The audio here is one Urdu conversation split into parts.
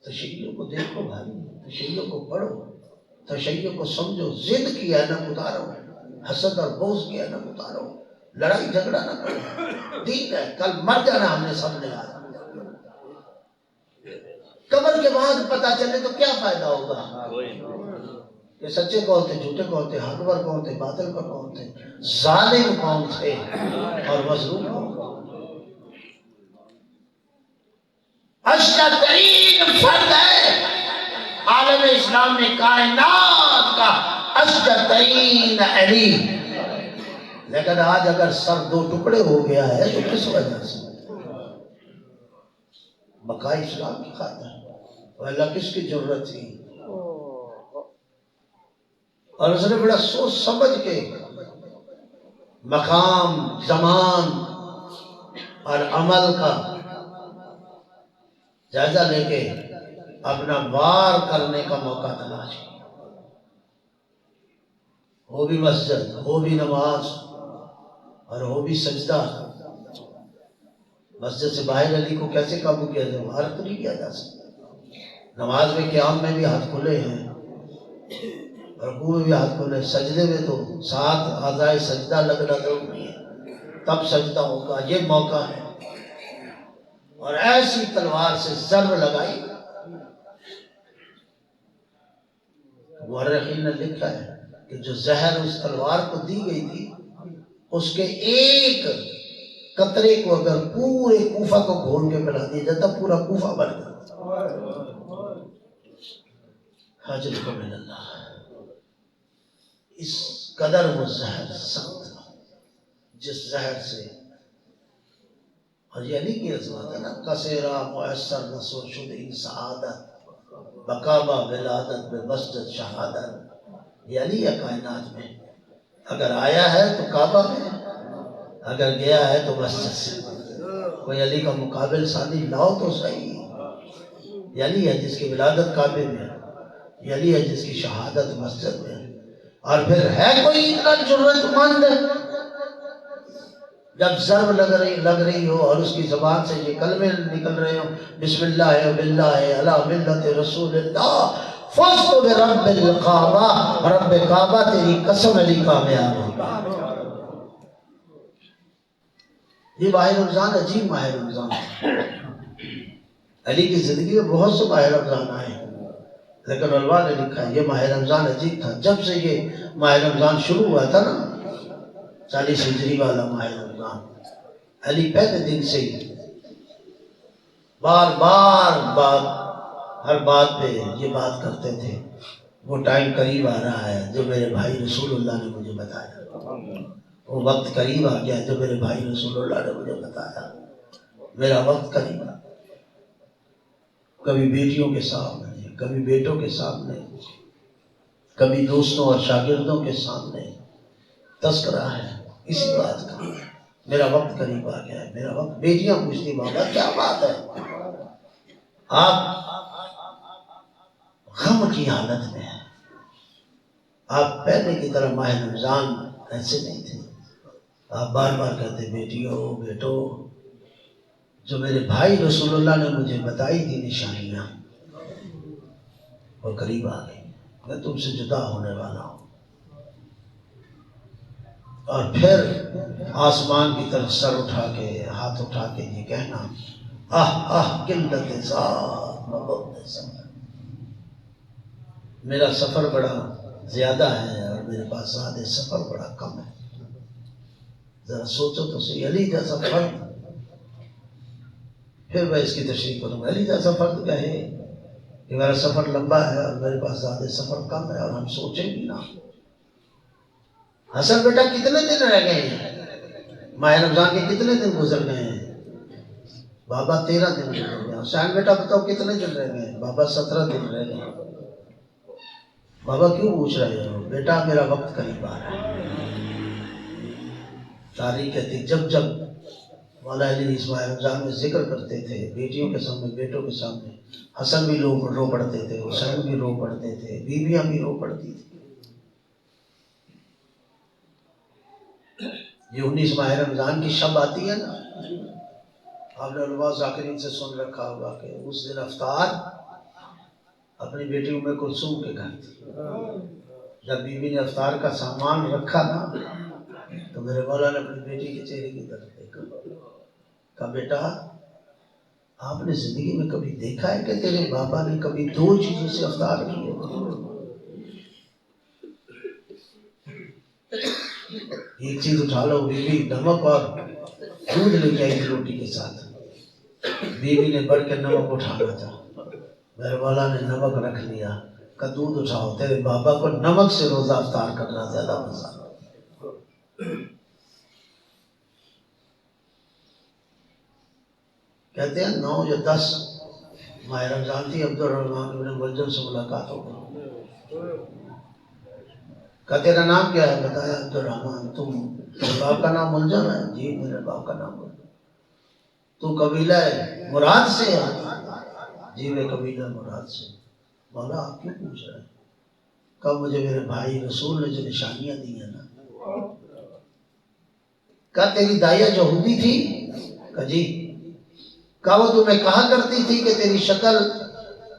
تشیع کو دیکھو بھائی، تشیع کو پڑھو، تشیع کو سمجھو، ضد کی ہے نہ اتارو، حسد اور بغض کی ہے نہ اتارو، لڑائی جھگڑا نہ کرو، دین ہے، کل مر جانا ہم نے سب نے آج، قبر کے بعد پتہ چلے تو کیا فائدہ ہوگا کہ سچے کون تھے، جھوٹے کون تھے، حق پر کون تھے، باطل پر کون تھے، ظالم کون تھے اور مظلوم کون تھے۔ اشرف ترین فرد ہے عالم اسلام میں، کائنات کا اشرف ترین علی، لیکن آج اگر سر دو ٹکڑے ہو گیا ہے تو کس وجہ سے؟ بقاء اسلام کی خاطر، اللہ کس کی ضرورت تھی؟ اور اس نے بڑا سوچ سمجھ کے مقام، زمان اور عمل کا جائزہ لے کے اپنا وار کرنے کا موقع تلاش کیا، ہو بھی مسجد، ہو بھی نماز اور ہو بھی سجدہ۔ مسجد سے باہر علی کو کیسے قابو کیا جائے؟ ہر تو نہیں کیا جا سکتا۔ نماز میں قیام میں بھی ہاتھ کھلے ہیں، رکوع میں بھی ہاتھ کھلے، سجدے میں تو ساتھ اعضائے سجدہ لگنا ضروری ہے، تب سجدہ ہوگا، یہ موقع ہے۔ اور ایسی تلوار سے ضرب لگائی، مورخین نے لکھا ہے کہ جو زہر اس تلوار کو دی گئی تھی، اس کے ایک قطرے کو اگر پورے کوفہ کو گھول کے پلا دیا جاتا پورا کوفہ بن جاتا۔ حاجت کو من اللہ، اس قدر وہ زہر سخت تھا، جس زہر سے، اور یہ نہیں کہ عظمت ہے نا، کثیرہ مؤثر نسو شد ان سعادت بکابہ ولادت بے مسجد شہادت، یہ علی ہے کائنات میں، اگر آیا ہے تو کعبہ میں، اگر گیا ہے تو مسجد سے۔ کوئی علی کا مقابل ثانی لاؤ تو صحیح، یہ علی ہے جس کی ولادت کعبے میں، یہ علی ہے جس کی شہادت مسجد میں۔ اور پھر ہے کوئی اتنا ضرورت مند جب ضرب لگ رہی ہو اور اس کی زبان سے یہ کلمے نکل رہے ہوں، بسم اللہ و باللہ علی ملت رسول اللہ فزت برب الکعبہ، رب کعبہ تیری قسم علی کامیاب ہوگا۔ یہ ماہ رمضان عجیب ماہ رمضان ہے، علی کی زندگی میں بہت سے ماہ رمضان آئے ہیں، لیکن علماء نے لکھا ہے یہ ماہ رمضان عجیب تھا۔ جب سے یہ ماہ رمضان شروع ہوا تھا نا، 40 ہجری والا ماہ رمضان، علی پہلے دن سے ہی بار ہر بات پہ یہ بات کرتے تھے، وہ ٹائم قریب آ رہا ہے جو میرے بھائی رسول اللہ نے مجھے بتایا، وہ وقت قریب آ گیا جو میرے بھائی رسول اللہ نے مجھے بتایا، میرا وقت قریب آ۔ کبھی بیٹیوں کے سامنے، کبھی بیٹوں کے سامنے، کبھی دوستوں اور شاگردوں کے سامنے تذکرہ ہے اسی بات کا، میرا وقت قریب آ گیا ہے، میرا وقت۔ بیٹیاں پوچھتی بابا کیا بات ہے، آپ غم کی حالت میں ہیں، آپ پہلے کی طرح ماہ رمضان ایسے نہیں تھے، آپ بار بار کہتے بیٹیوں بیٹو، جو میرے بھائی رسول اللہ نے مجھے بتائی تھی نشانیاں وہ قریب آ گئی، میں تم سے جدا ہونے والا ہوں۔ اور پھر آسمان کی طرف سر اٹھا کے، ہاتھ اٹھا کے یہ کہنا، قلت ذات محبت سفر، میرا سفر بڑا زیادہ ہے اور میرے پاس زیادہ سفر بڑا کم ہے۔ ذرا سوچو تو صحیح، علی جیسا فرد، پھر میں اس کی تشریح کروں گا، علی جیسا فرد کہے کہ میرا سفر لمبا ہے اور میرے پاس زیادہ سفر کم ہے، اور ہم سوچیں بھی نا۔ حسن بیٹا کتنے دن رہ گئے ہیں، ماہ رمضان کے کتنے دن گزر گئے ہیں؟ بابا 13 دن رہ گئے۔ حسین بیٹا بتاؤ کتنے دن رہ گئے ہیں؟ بابا 17 دن رہ گئے۔ بابا کیوں پوچھ رہے ہو؟ بیٹا میرا وقت قریب آ رہا ہے۔ تاریخ کہتی جب جب مولا علی اس ماہ رمضان میں ذکر کرتے تھے، بیٹیوں کے سامنے، بیٹوں کے سامنے، حسن بھی رو پڑتے تھے، حسین بھی رو پڑتے تھے، بیویاں بھی رو پڑتی تھی۔ یہ 19 ماہ رمضان کی شب آتی ہے نا، آپ نے علماء ذاکرین سے سن رکھا ہوگا کہ اس دن افطار اپنی بیٹی ام کلثوم کے گھر تھی. جب بیوی نے افطار کا سامان رکھا نا تو میرے مولا نے اپنی بیٹی کے چہرے کی طرف دیکھا، کہا بیٹا آپ نے زندگی میں کبھی دیکھا ہے کہ تیرے بابا نے کبھی 2 چیزوں سے افطار کی ہے؟ ایک چیز اٹھا لو، بیوی نمک اور دودھ لے کے آئی تھی روٹی کے ساتھ. بیوی نے بڑھ کے نمک اٹھانا تھا، میرے مولا نے نمک رکھ لیا، کہ دودھ اٹھاؤ، تیرے بابا کو نمک سے روزہ افطار کرنا زیادہ مزہ. کہتے ہیں 9 یا 10 ماہ رمضان تھی، عبد الرحمن بن ملجم سے ملاقات ہو گئی. کہا تیرا نام کیا ہے؟ بتایا عبد الرحمن. تم میرے باپ کا نام ملجم ہے؟ جی میرے باپ کا نام ملجم. تو قبیلہ مراد سے ہے؟ جی میں قبیلہ مراد سے. مولا آپ کیوں پوچھ رہے ہیں؟ کہا مجھے میرے بھائی رسول نے جو نشانیاں دی ہیں نا. کہا تیری دائیا یہودی تھی؟ کہا جی. کہا وہ تمہیں کہا کرتی تھی کہ تیری شکل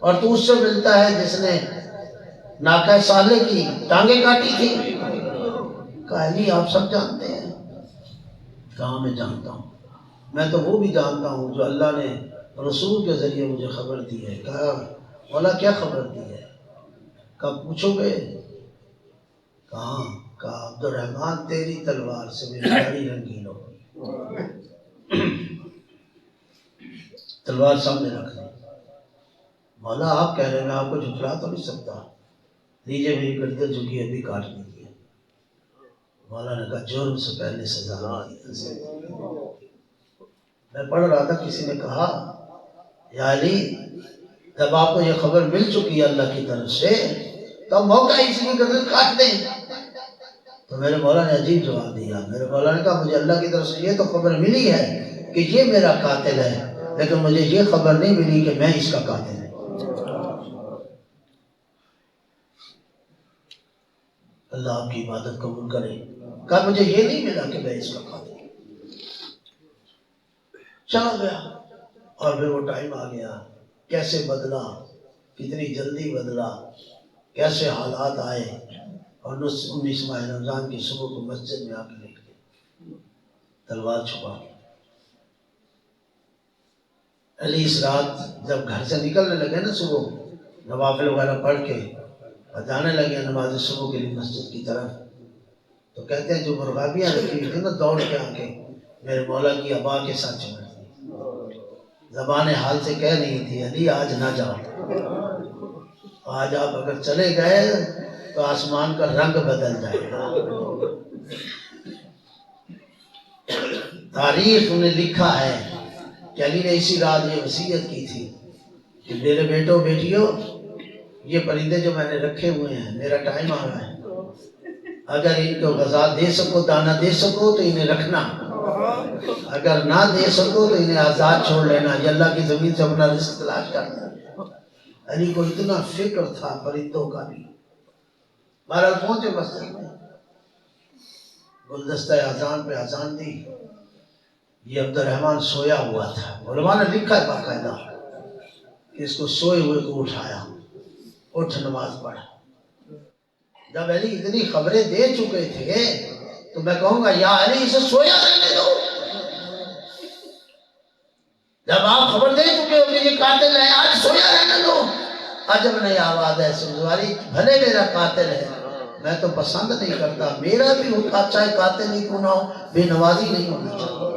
اور تو اس سے ملتا ہے جس نے ناکہ سالے کی ٹانگیں کاٹی تھی؟ کہا علی آپ سب جانتے ہیں؟ کہا میں جانتا ہوں، میں تو وہ بھی جانتا ہوں جو اللہ نے رسول کے ذریعے مجھے خبر دی ہے. کہا مولا کیا خبر دی ہے؟ کہا پوچھو گے؟ کہاں؟ کہا عبد الرحمن تیری تلوار سے میری داڑھی رنگین ہو گئی. تلوار سامنے رکھ دی. مولا آپ کہہ رہے ہیں، میں آپ کو جھٹلا تو نہیں سکتا، لیجیے میری گردن جھکی ابھی کاٹ دیجیے. مولا نے کہا جرم سے پہلے سزا نہیں. میں پڑھ رہا تھا، کسی نے کہا یا علی جب آپ کو یہ خبر مل چکی ہے اللہ کی طرف سے تو موقع اس کی گردن کاٹ دیں. تو میرے مولا نے عجیب جواب دیا. میرے مولا نے کہا مجھے اللہ کی طرف سے یہ تو خبر ملی ہے کہ یہ میرا قاتل ہے، لیکن مجھے یہ خبر نہیں ملی کہ میں اس کا قاتل ہوں. اللہ آپ کی عبادت قبول کرے. کہا مجھے یہ نہیں ملا کہ میں اس کا قاتل ہوں. چلا گیا اور پھر وہ ٹائم آ گیا. کیسے بدلا، کتنی جلدی بدلا، کیسے حالات آئے. اور 19 ماہ رمضان کی صبح کو مسجد میں آ کے لیٹ گئے، تلوار چھپا کے. علی اس رات جب گھر سے نکلنے لگے نا صبح نوافل وغیرہ پڑھ کے اور جانے لگے نماز صبح کے لیے مسجد کی طرف، تو کہتے ہیں جو مرغابیاں رکھی ہوئی تھی نا دوڑ کے آ کے میرے مولا کی ابا کے ساتھ چمٹ دی. زبان حال سے کہہ رہی تھی علی آج نہ جاؤ، آج آپ اگر چلے گئے تو آسمان کا رنگ بدل جائے گا. تاریخ نے لکھا ہے کہ علی نے اسی رات یہ وصیت کی تھی کہ میرے بیٹوں بیٹیوں یہ پرندے جو میں نے رکھے ہوئے ہیں میرا ٹائم آ رہا ہے، اگر ان کو غذا دے سکو دانہ دے سکو تو انہیں رکھنا، اگر نہ دے سکو تو انہیں آزاد چھوڑ لینا، یہ اللہ کی زمین سے اپنا رزق تلاش کرنا. علی کو اتنا فکر تھا پرندوں کا بھی. بہرحال پہنچے مسجد میں، گلدستہ اذان پہ اذان دی. یہ عبد الرحمن سویا ہوا تھا. علماء نے لکھا ہے باقاعدہ کہ اس کو سوئے ہوئے کو اٹھایا، اٹھ نماز پڑھ. جب علی اتنی خبریں دے چکے تھے تو میں کہوں گا یا علی اسے سویا رہنے دو. جب آپ خبر دے چکے ہو کہ یہ قاتل ہے آج سویا رہنے دو. عجب نہیں آواز ہے سمجھواری، بھلے میرا قاتل ہے میں تو پسند نہیں کرتا، میرا بھی ہوتا چاہے قاتل ہی کیوں نہ ہو بے نوازی نہیں ہونی چاہیے.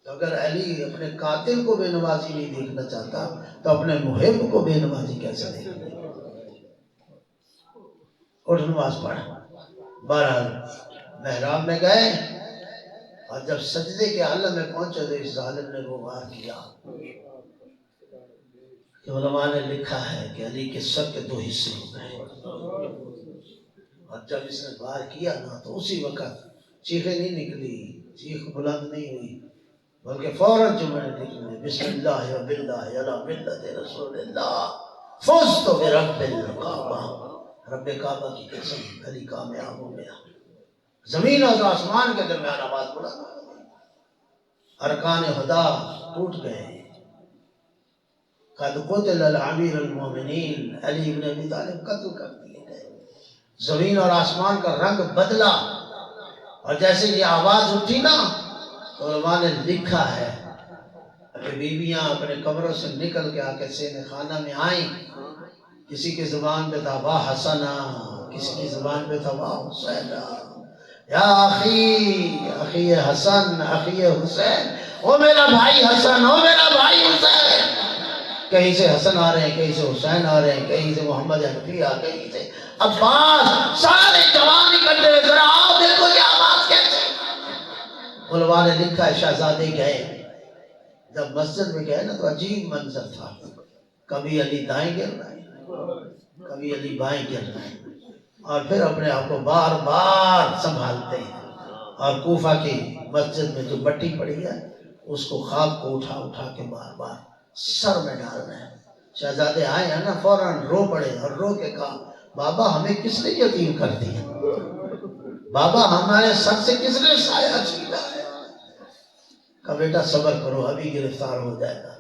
اگر علی اپنے قاتل کو بے نوازی نہیں دیکھنا چاہتا تو اپنے محب کو بے نوازی کیسے دیکھنا. اٹھ نماز پڑھ. بہرحال محراب میں گئے اور جب سجدے کے عالم میں پہنچے تو اس ظالم نے وہ وار کیا کہ علماء نے لکھا ہے کہ علی کے سر کے 2 حصے ہو گئے. اور جب اس نے وار کیا نا تو اسی وقت چیخیں نہیں نکلی، چیخ بلند نہیں ہوئی، بلکہ فوراً جو میں نے نکلی بسم اللہ و باللہ علی ملت رسول اللہ فزت برب الکعبہ. رب کعبہ کی قسم علی کامیاب ہو گیا. زمین اور آسمان کے درمیان آواز بلند، ارکان خدا ٹوٹ گئے. قد قتل الامیر المومنین، علی ابن ابی طالب قتل کر دیے گئے۔ زمین اور آسمان کا رنگ بدلا، اور جیسے یہ آواز اٹھی نا تو علماء نے لکھا ہے کہ بیویاں اپنے کمروں سے نکل کے آ کے سینے خانہ میں آئیں، کسی کی زبان پہ تھا واہ حسنا، کسی کی زبان پہ تھا واہ حسینا، یا اخی، اخی حسن، اخی حسین، او میرا بھائی حسن، او میرا بھائی حسین۔ کہیں سے حسن آ رہے ہیں، کہیں سے حسین آ رہے ہیں، کہیں سے محمد حنفیہ، کہیں سے عباس، سارے جوان اکٹھے ہوئے، ذرا آؤ دیکھو یہ آواز کیسے۔ علماء نے لکھا ہے شہزادے گئے، جب مسجد میں گئے نا تو عجیب منظر تھا، کبھی علی دائیں گر رہے ہیں، کبھی علی بائیں گر رہے ہیں، اور پھر اپنے آپ کو بار بار سنبھالتے ہیں، اور کوفہ کی مسجد میں جو مٹی پڑی ہے اس کو خاک کو اٹھا اٹھا کے بار بار سر میں ڈال رہے ہیں۔ شہزادے آئے ہیں نا فوراً رو پڑے اور رو کے کہا بابا ہمیں کس نے یتیم کر دیا، بابا ہمارے سر سے کس نے سایہ چھینا ہے۔ کہا بیٹا صبر کرو، ابھی گرفتار ہو جائے گا،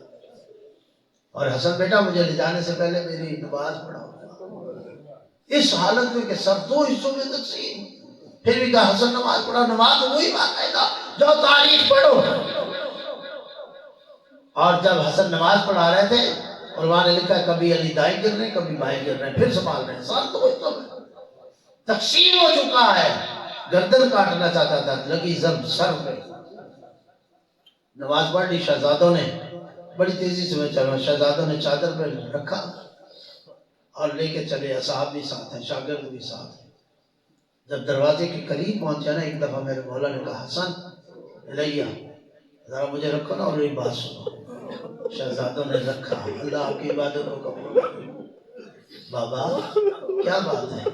اور حسن بیٹا مجھے لے جانے سے پہلے میری نماز پڑھاؤ۔ اس حالت میں کہ سر دو حصوں میں تقسیم، پھر بھی کہا حسن نماز پڑھا، نماز وہی باقاعدہ جو تاریخ پڑھو۔ اور جب حسن نماز پڑھا رہے تھے اور وہاں نے لکھا ہے کبھی علی دائیں گر رہے ہیں، کبھی بائیں گر رہے ہیں، پھر سنبھال رہے ہیں، سال تو وہی تو تقسیم ہو چکا ہے۔ گردن کاٹنا چاہتا تھا، لگی ضرب سر پہ۔ نماز پڑھ لی شہزادوں نے، بڑی تیزی سے میں چل رہا، شہزادوں نے چادر پہ رکھا اور لے کے چلے، اصحاب بھی ساتھ ہیں، شاگرد بھی ساتھ ہیں۔ جب دروازے کے قریب پہنچا نا ایک دفعہ میرے مولا نے کہا حسن الیہ، ذرا مجھے رکھو نا اور میری بات سنو۔ شہزادوں نے رکھا، اللہ آپ کی عبادت کو قبول کرے۔ بابا کیا بات ہے؟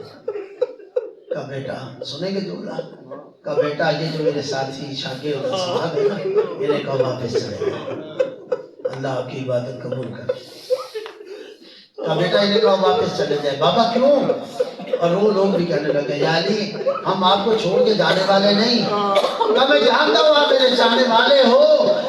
کہا بیٹا سنیں گے جملہ؟ کہا بیٹا یہ جو میرے ساتھی شاگرد اصحاب ہیں نا انہیں کہو واپس چلے جائیں، اللہ آپ کی عبادت قبول کرے۔ کہا بیٹا انہیں کہو واپس چلے جائے۔ بابا کیوں؟ اور وہ لوگ بھی کہنے لگے یا علی ہم آپ کو چھوڑ کے جانے والے نہیں۔ کہا میں جانتا ہوں آپ میرے چاہنے والے ہو،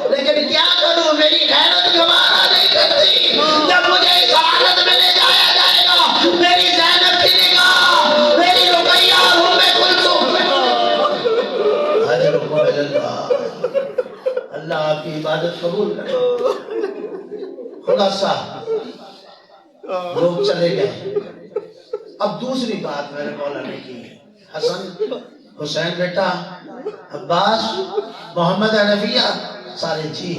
لیکن کیا کروں میری غیرت گوارا نہیں کرتی، جب مجھے اس حالت میں لے جایا جائے گا، میری زینب کی نگاہ، میری رقیہ اور ام کلثوم، اجرکم اللہ، اللہ آپ کی عبادت قبول کرے۔ خلاصہ لوگ چلے گئے۔ اب دوسری بات میرے مولا نے کی، حسن، حسین بیٹا، عباس، محمد حنفیہ، سارے جی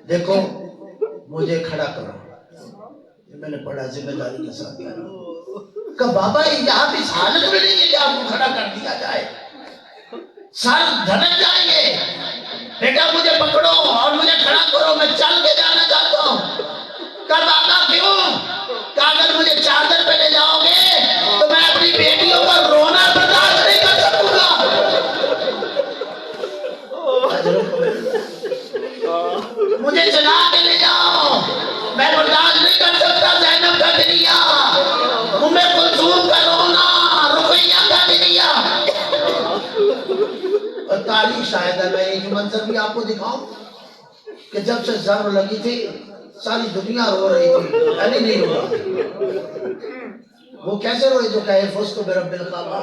دیکھو مجھے کھڑا کرو، میں نے پڑھا ذمہ داری کے ساتھ کہہ رہا ہوں۔ کہ بابا یہ آپ اس حالت میں نہیں ہے کہ آپ کو کھڑا کر دیا جائے، سر دھنک جائیں گے، بیٹا مجھے پکڑو اور مجھے کھڑا کرو، میں چل کے جانا چاہتا ہوں۔ کہ بابا کیوں؟ کہ اگر مجھے چادر پہ لے جاؤ گے تو میں اپنی بیٹیوں کا رونا برداشت نہیں کر سکوں گا۔ مجھے چلا کے لے جاؤ، میں برداشت نہیں کر سکتا زینب کا گریہ، ام کلثوم کا رونا، رقیہ کا گریہ۔ اور تاریخ شاید ہے میں ایک منظر بھی آپ کو دکھاؤں کہ جب سے ضرب لگی تھی ساری دنیا رو رہی تھی، علی نہیں رو رہا تھا۔ وہ کیسے روئے جو کہے فزت برب الکعبہ،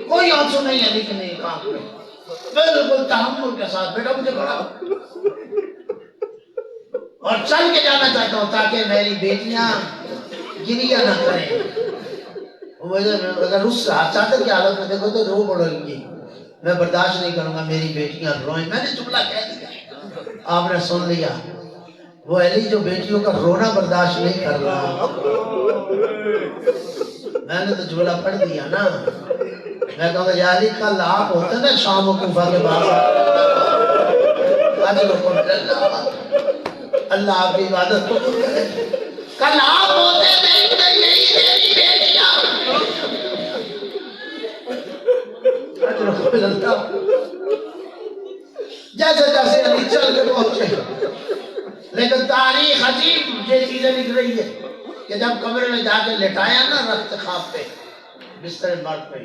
کوئی آنسو نہیں علی کے نہیں کہا، بالکل تحمل کے ساتھ بیٹا مجھے کھڑا اور چل کے جانا چاہتا ہوں تاکہ میری بیٹیاں گریہ نہ کریں۔ مجھے اگر اس چادر کی حالت میں دیکھو تو رو پڑیں گی، میں برداشت نہیں کروں گا میری بیٹیاں روئیں۔ میں نے جملہ کہہ دیا، آپ نے سن لیا۔ وہ علی جو بیٹیوں کا رونا برداشت نہیں کر رہا، میں نے تو جملہ پڑھ دیا نا۔ میں کہوں گا یا علی کل آپ ہوتے نا شام و کوفہ کے بعد، اللہ آپ کی عبادت کو کرے، کل آپ ہوتے دیکھتے یہی میری بیٹیاں، جیسے جیسے علی چل کے پہنچے۔ لیکن تاریخ عجیب یہ چیزیں لکھ رہی ہے کہ جب کمرے میں جا کے لٹایا نا رخت خواب پہ بستر مرد پہ،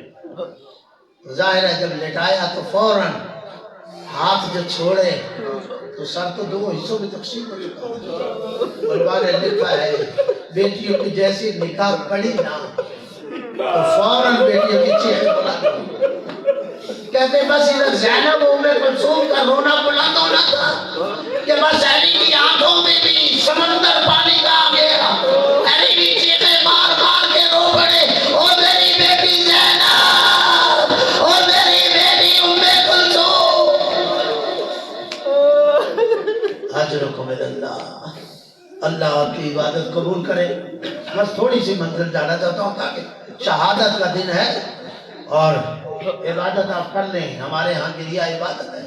ظاہر ہے جب لٹایا تو فوراً ہاتھ جو چھوڑے تو سر تو دو حصوں میں تقسیم ہو چکا تھا۔ علماء نے لکھا ہے بیٹیوں کی جیسی نکاح پڑی نا تو فوراً بیٹیوں کی چیخیں بلند ہوئی۔ کہتے بس ادھر زینب ام کلثوم کا رونا بلند ہونا تھا کہ بس علی کی آنکھوں میں بھی سمندر پانی کا آ گیا۔ علی بھی چیخیں مار مار کے رو پڑے، او میری بیٹی زینب، او میری بیٹی ام کلثوم۔ اجرکم اللہ، اللہ آپ کی عبادت قبول کرے۔ بس تھوڑی سی منزل جانا چاہتا ہوں تاکہ شہادت کا دن ہے اور عبادت آپ کر لیں۔ ہمارے ہاں گریہ عبادت ہے۔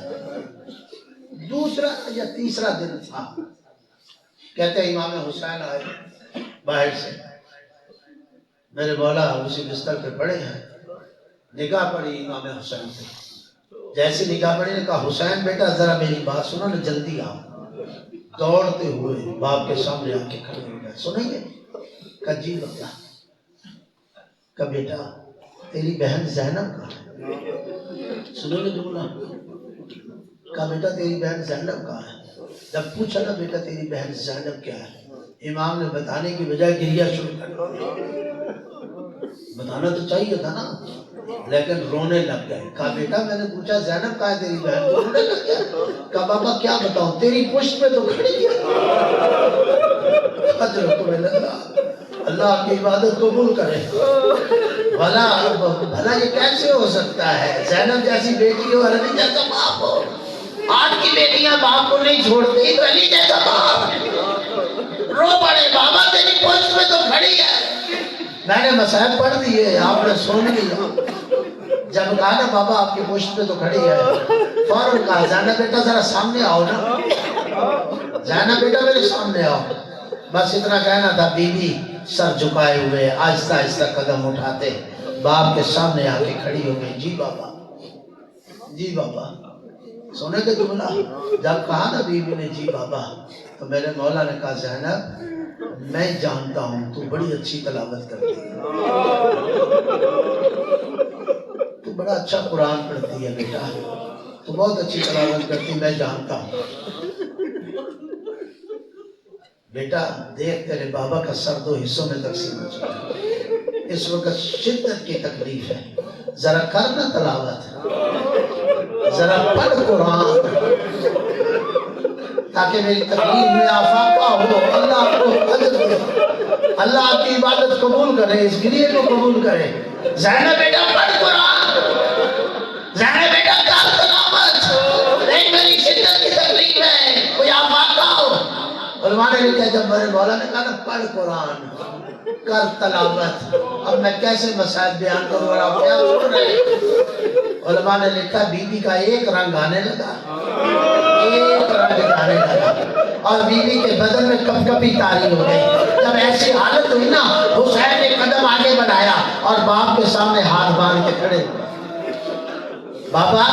دوسرا یا تیسرا دن تھا، کہتے ہیں امام حسین آئے باہر سے، میرے مولا اسی بستر پہ پڑے ہیں، نگاہ پڑی امام حسین سے۔ جیسی نگاہ پڑی نے کہا حسین بیٹا ذرا میری بات سنو نا، جلدی آؤ۔ دوڑتے ہوئے باپ کے سامنے آ کے کھڑے ہو گئے، سنیں گے؟ کہا جی بتا۔ کہا بیٹا تیری بہن زینب کہاں ہے؟ سنیں گے جملہ؟ کہا بیٹا تیری بہن زینب کہاں ہے؟ جب پوچھا نا بیٹا تیری بہن زینب کیا ہے، امام نے بتانے کی بجائے گریہ شروع کر دیا۔ بتانا تو چاہیے تھا نا، لیکن رونے لگ گئے۔ کہا بیٹا میں نے پوچھا زینب کہاں ہے تیری بہن، تو رونے لگ گیا۔ کہا بابا کیا بتاؤں، تیری پشت پہ تو کھڑی ہے۔ اجرکم اللہ، اللہ آپ کی عبادت قبول کرے۔ بھلا یہ کیسے ہو سکتا ہے؟ زینب جیسی بیٹی ہو، علی جیسا باپ ہو۔ آج کی بیٹیاں باپ کو نہیں چھوڑتی، تو علی جیسا باپ رو پڑے، بابا تیری پشت پہ تو کھڑی ہے۔ میں نے مسائل پڑھ دیے، آپ نے سن لیا۔ جب کہا نا بابا آپ کی پشت پہ تو کھڑی ہے، فوراً کہا زینب بیٹا ذرا سامنے آؤ نا، زینب بیٹا میرے سامنے آؤ۔ بس اتنا کہنا تھا، بی بی سر جھکائے ہوئے آہستہ آہستہ قدم اٹھاتے باپ کے سامنے آ کے کھڑی ہو گئی۔ جی بابا، جی بابا، سنے کے جملہ؟ جب کہا نا بی بی نے جی بابا، تو میرے مولا نے کہا زینب میں جانتا ہوں تو بڑی اچھی تلاوت کرتی ہے، تو بڑا اچھا قرآن پڑھتی ہے بیٹا، تو بہت اچھی تلاوت کرتی، میں جانتا ہوں۔ بیٹا دیکھ تیرے بابا کا سر دو حصوں میں تقسیم ہو چکا ہے، اس وقت شدت کی تکلیف ہے، ذرا کرنا تلاوت، ذرا پڑھ قرآن تاکہ میری تکلیف میں افاقہ ہو۔ اللہ آپ کو اجر دے، اللہ آپ کی عبادت قبول کرے، اس گریہ کو قبول کرے۔ زینب بیٹا پڑھ قرآن، زینب بیٹا کر تلاوت، دیکھ میری شدت کی تکلیف ہے، کوئی افاقہ ہو۔ علماء نے لکھا جب میرے مولا نے کہا نا پڑھ قرآن کر تلاوت، اب میں کیسے مسائل بیان کروں اور آپ کیا سن رہے ہیں؟ علماء نے لکھا بی بی کا ایک رنگ آنے لگا، ایک رنگ آنے لگا، اور بی بی کے بدن میں کب کبھی تاری ہو گئی۔ جب ایسی حالت ہوئی نا، حسین نے قدم آگے بڑھایا اور باپ کے سامنے ہاتھ باندھ کے کھڑے، بابا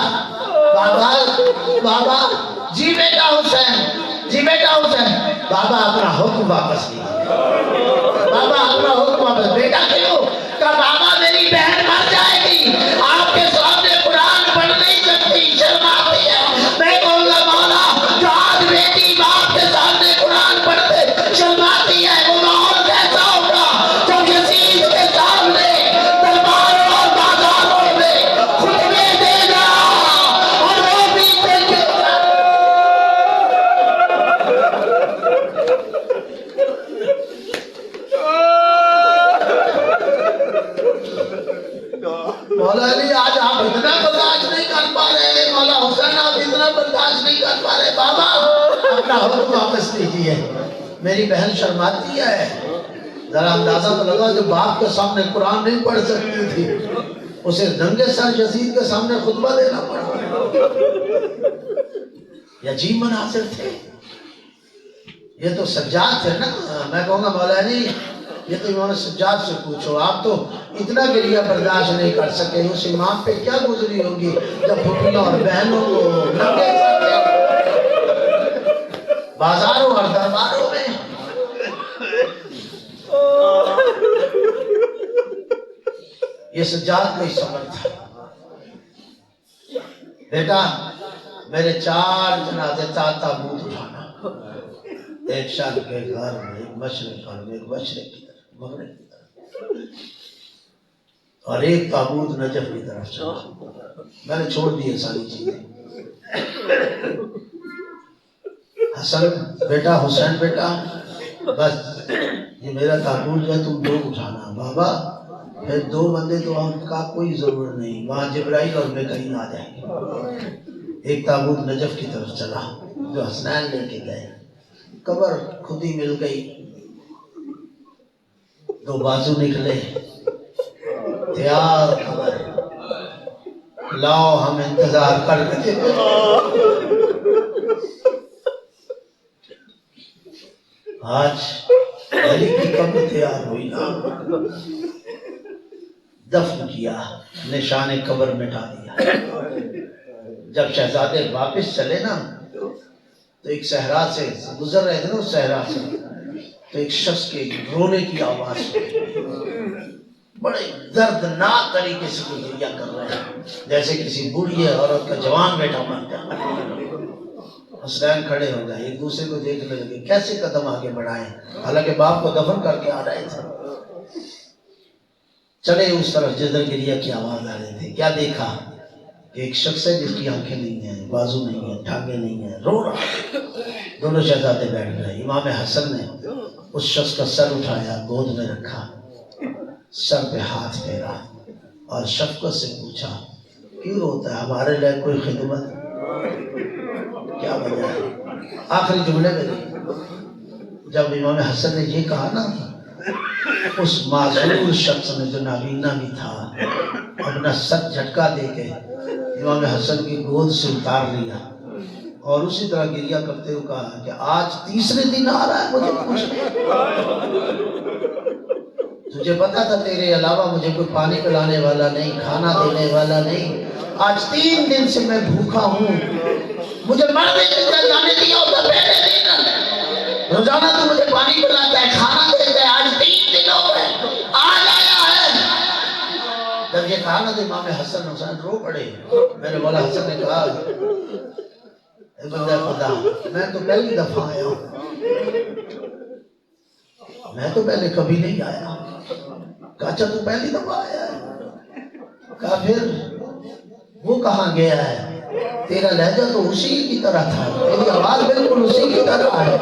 بابا بابا، جی بیٹا حسین، جی بیٹا حسین۔ بابا اپنا حکم واپس لیجیے، بابا اپنا حکم واپس۔ بیٹا کیوں؟ کہ بابا میری بہن مر جائے گی، آپ کے سامنے قرآن پڑھ نہیں سکتی، شرم آتی ہے۔ میں کہوں گا مولا جو آج بیٹی باپ کے سامنے قرآن پڑھتے شرم آتی ہے، وہ ماحول کیسا ہوگا جب یزید کے سامنے درباروں اور بازاروں میں خطبے دے گا اور وہ بھی دیکھے گا۔ مولا علی آج آپ اتنا برداشت نہیں کر پا رہے، مولا حسین آپ اتنا برداشت نہیں کر پا رہے، بابا اپنا حکم واپس لیجیے، میری بہن شرماتی ہے۔ ذرا اندازہ تو لگا جو باپ کے سامنے قرآن نہیں پڑھ سکتی تھی، اسے ننگے سر یزید کے سامنے خطبہ دینا پڑا۔ یہ عجیب مناظر تھے، یہ تو سجاد تھے نا۔ میں کہوں گا مولا علی یہ تو امام سجاد سے پوچھو، آپ تو اتنا گریہ برداشت نہیں کر سکے، اس امام پہ کیا گزری ہوگی جب پھوپھیوں اور بہنوں کو ننگے سر بازاروں اور درباروں میں۔ یہ سجاد کا ہی صبر تھا۔ بیٹا میرے 4 جنازے تابوت اٹھانا، ایک شرق کے گھر میں، ایک مشرق گھر میں، ایک مشرق کی طرف، مغرب کی طرف، اور ایک تابوت نجف کی طرف چلا۔ میں نے چھوڑ دی ساری چیزیں۔ حسن بیٹا، حسین بیٹا، بس یہ میرا تابوت جو ہے تم 2 اٹھانا۔ بابا پھر 2 بندے تو ان کا کوئی ضرورت نہیں، وہاں جبرائیل اور میکائیل آ جائیں گے۔ ایک تابوت نجف کی طرف چلا جو حسنین لے کے گئے، قبر خود ہی مل گئی، 2 بازو نکلے، تیار خبر، لاؤ ہم انتظار کرتے تھے۔ آج علی کی قبر تیار ہوئی نا، دفن کیا، نشان قبر مٹا دیا۔ جب شہزادے واپس چلے نا تو ایک صحرا سے گزر رہے تھے نا، اس صحرا سے تو ایک شخص کے رونے کی آواز سنی، بڑے دردناک طریقے سے گریہ کر رہے ہیں، جیسے کسی بوڑھی عورت کا جوان بیٹا مر گیا۔ حسین کھڑے ہو گئے، ایک دوسرے کو دیکھنے لگے کیسے قدم آگے بڑھائیں، حالانکہ باپ کو دفن کر کے آ رہے تھے۔ چلے اس طرف جدھر گریہ کی آواز آ رہی تھی، کیا دیکھا کہ ایک شخص ہے جس کی آنکھیں نہیں ہیں، بازو نہیں ہیں، ٹانگیں نہیں ہیں، رو رہا ہے۔ دونوں شہزادے بیٹھ گئے، امام حسن نے اس شخص کا سر اٹھایا، گود میں رکھا، سر پہ ہاتھ پھیرا اور شفقت سے پوچھا کیوں روتا ہے، ہمارے لیے کوئی خدمت، کیا وجہ ہے؟ آخری جملے میں جب امام حسن نے یہ کہا نا، اس معذور شخص نے جو نابینا بھی تھا اپنا سر جھٹکا دے کے امام حسن کی گود سے اتار لیا اور اسی طرح گریہ کرتے ہوئے کہا کہ آج 3رے دن آ رہا ہے مجھے پوچھنے، تجھے پتا تھا تیرے علاوہ مجھے کوئی پانی پلانے والا نہیں، کھانا دینے والا نہیں، آج 3 دن سے میں بھوکا ہوں، مجھے مرنے سے جانے دیا ہوتا پہلے دن، روزانہ تو مجھے پانی پلاتا ہے، کھانا دیتا ہے، آج 3 دن ہو گئے، آج آیا ہے۔ جب یہ کہا نا تو امام حسن حسین رو پڑے۔ میرے مولا حسن نے کہا اے بندہ خدا، میں تو پہلی دفعہ آیا ہوں، میں تو پہلے کبھی نہیں آیا۔ کہا اچھا تو پہلی دفعہ آیا ہے؟ کہا پھر وہ کہاں گیا ہے؟ تیرا لہجہ تو اسی کی طرح تھا، تیری آواز بالکل اسی کی طرح ہے،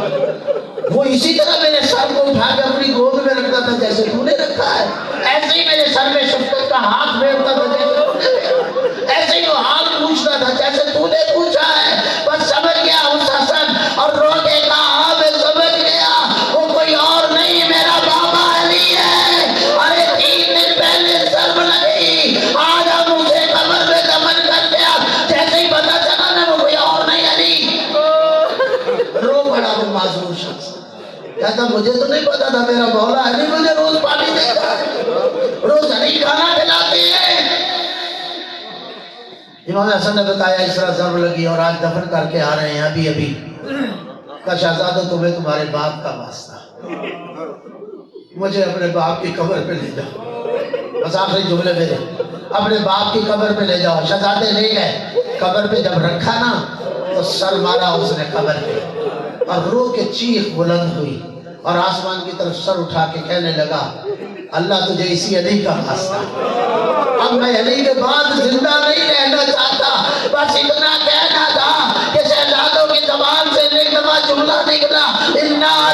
وہ اسی طرح میرے سر کو اٹھا کے اپنی گود میں رکھتا تھا جیسے تو نے رکھا ہے، ایسے ہی میرے سر میں شفقت کا ہاتھ پھیرتا تھا جیسے تو نے، ایسے ہی وہ حال پوچھتا تھا جیسے تو نے پوچھا ہے۔ بس سمجھ گیا اس حسن اور رو کے کہا ہاں میں سمجھ گیا، وہ کوئی اور نہیں میرا بابا علی ہے، ارے 3 دن پہلے سرب لگی، آج ہم اسے قبر میں دفن کر دیا، جیسے ہی پتا چلا نا وہ کوئی اور نہیں علی۔ رو پڑا وہ معذور شخص، کہتا مجھے تو نہیں پتا تھا میرا مولا علی مجھے روز پانی دیتا ہے، روز علی کھانا کھلاتے ہیں۔ امام حسن نے بتایا اس طرح ضرب لگی اور آج دفن کر کے آ رہے ہیں ابھی ابھی۔ کہا شہزادہ تمہیں تمہارے باپ کا واسطہ، مجھے اپنے باپ کی قبر پہ لے جاؤ، بس آخری جملے میرے، اپنے باپ کی قبر پہ لے جاؤ۔ شہزادے لے گئے، قبر پہ جب رکھا نا تو سر مارا اس نے قبر پہ اور رو کے چیخ بلند ہوئی اور آسمان کی طرف سر اٹھا کے کہنے لگا اللہ تجھے اسی علی کا واسطہ، اب میں علی کے بعد زندہ نہیں رہنا چاہتا، بس اتنا کہنا تھا کہ شہزادوں کی زبان سے ایک دفعہ جملہ نکلا اِنَّا